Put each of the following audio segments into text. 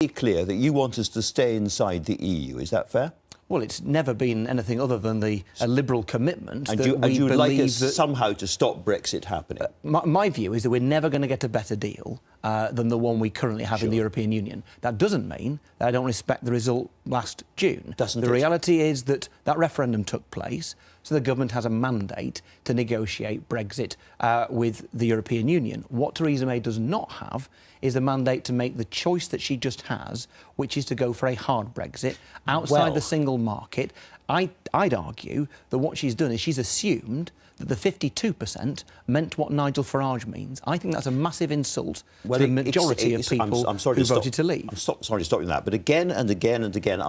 clear that you want us to stay inside the EU. Is that fair? Well, it's never been anything other than a liberal commitment and that you, we and you would believe like us that somehow to stop Brexit happening? My view is that we're never going to get a better deal than the one we currently have in the European Union. That doesn't mean that I don't respect the result last June. The reality is that that referendum took place, so the government has a mandate to negotiate Brexit with the European Union. What Theresa May does not have is a mandate to make the choice that she just has, which is to go for a hard Brexit outside the single market. I'd argue that what she's done is she's assumed that the 52% meant what Nigel Farage means. I think that's a massive insult to the majority of people who voted to leave. I'm sorry to stop you on that, but again and again and again,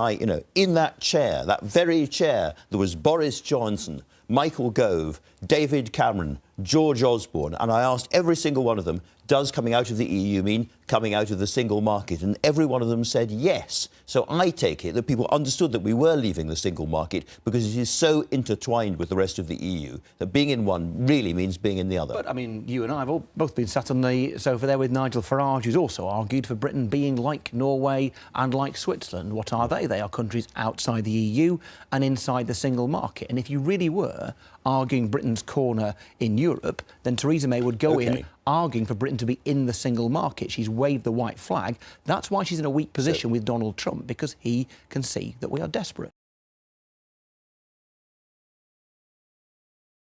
in that chair, that very chair, there was Boris Johnson, Michael Gove, David Cameron, George Osborne, and I asked every single one of them, does coming out of the EU mean coming out of the single market? And every one of them said yes. So I take it that people understood that we were leaving the single market because it is so intertwined with the rest of the EU that being in one really means being in the other. But, I mean, you and I have both been sat on the sofa there with Nigel Farage, who's also argued for Britain being like Norway and like Switzerland. What are they? They are countries outside the EU and inside the single market. And if you really were arguing Britain's corner in Europe, then Theresa May would go in arguing for Britain to be in the single market. She's waved the white flag. That's why she's in a weak position with Donald Trump, because he can see that we are desperate.